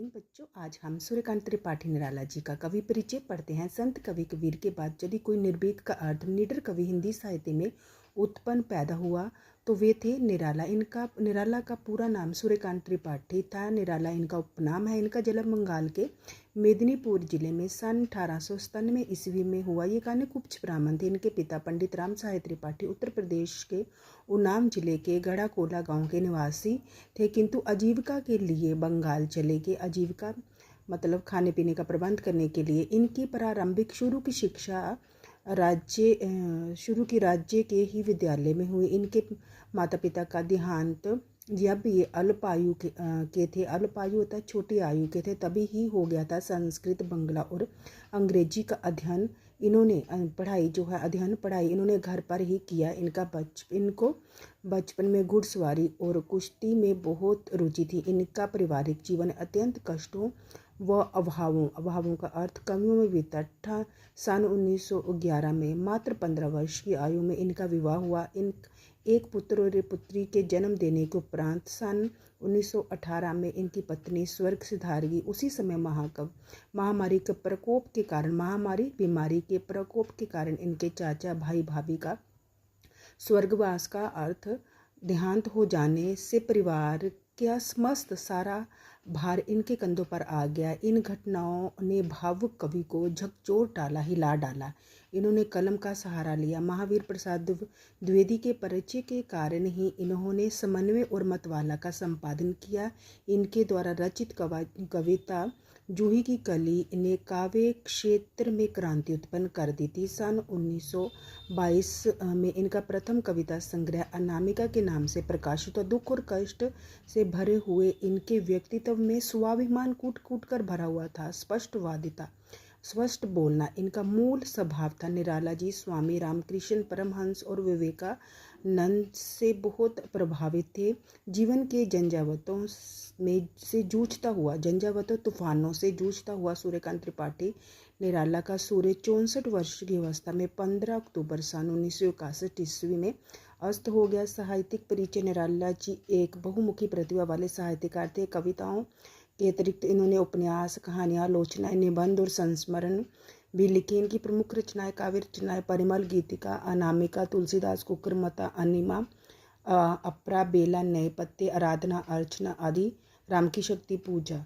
Morning बच्चों, आज हम सूर्यकांत त्रिपाठी निराला जी का कवि परिचय पढ़ते हैं। संत कवि कबीर के बाद यदि कोई निर्भीक का अर्थ निडर कवि हिंदी साहित्य में उत्पन्न पैदा हुआ तो वे थे निराला। निराला का पूरा नाम सूर्यकांत त्रिपाठी था। निराला इनका उपनाम है। इनका जन्म बंगाल के मेदिनीपुर जिले में सन 1897 ईस्वी में हुआ। ये कान्य कुब्ज ब्राह्मण थे। इनके पिता पंडित राम सहाय त्रिपाठी उत्तर प्रदेश के उन्नाव जिले के गढ़ाकोला गांव के निवासी थे, किंतु आजीविका के लिए बंगाल चले गए। आजीविका मतलब खाने पीने का प्रबंध करने के लिए। इनकी प्रारंभिक शुरू की शिक्षा राज्य के ही विद्यालय में हुई। इनके माता पिता का देहांत जब ये अल्पायु के थे, अल्पायु होता छोटी आयु के थे, तभी ही हो गया था। संस्कृत, बंगला और अंग्रेजी का अध्ययन इन्होंने पढ़ाई इन्होंने घर पर ही किया। इनको बचपन में घुड़सवारी और कुश्ती में बहुत रुचि थी। इनका पारिवारिक जीवन अत्यंत कष्टों व अभावों का अर्थ कमियों में बीता था। सन 1911 में मात्र 15 वर्ष की आयु में इनका विवाह हुआ। एक पुत्र और एक पुत्री के जन्म देने के उपरांत सन 1918 में इनकी पत्नी स्वर्ग सिधारगी। उसी समय महामारी बीमारी के प्रकोप के कारण इनके चाचा भाई भाभी का स्वर्गवास का अर्थ देहांत हो जाने से परिवार का समस्त सारा भार इनके कंधों पर आ गया। इन घटनाओं ने भावुक कवि को झकझोर हिला डाला। इन्होंने कलम का सहारा लिया। महावीर प्रसाद द्विवेदी के परिचय के कारण ही इन्होंने समन्वय और मतवाला का संपादन किया। इनके द्वारा रचित कविता जूही की कली ने काव्य क्षेत्र में क्रांति उत्पन्न कर दी थी। सन 1922 में इनका प्रथम कविता संग्रह अनामिका के नाम से प्रकाशित हुआ। दुख और कष्ट से भरे हुए इनके व्यक्तित्व में स्वाभिमान कूट कूट कर भरा हुआ था। स्पष्टवादिता, स्पष्ट बोलना इनका मूल स्वभाव था। निराला जी स्वामी रामकृष्ण परमहंस और विवेकानंद से बहुत प्रभावित थे। जीवन के तूफानों से जूझता हुआ सूर्यकांत त्रिपाठी निराला का सूर्य 64 वर्ष की अवस्था में 15 अक्टूबर सन 1961 ईस्वी में अस्त हो गया। साहित्यिक परिचय: निराला जी एक बहुमुखी प्रतिभा वाले साहित्यकार थे। कविताओं के अतिरिक्त इन्होंने उपन्यास, कहानियाँ, आलोचनाएं, निबंध और संस्मरण भी लिखे। इनकी प्रमुख रचनाएं काव्य रचनाएं परिमल, गीतिका, अनामिका, तुलसीदास, कुकुरमता, अनिमा, अपरा, बेला, नए पत्ते, आराधना, अर्चना आदि, राम की शक्ति, पूजा।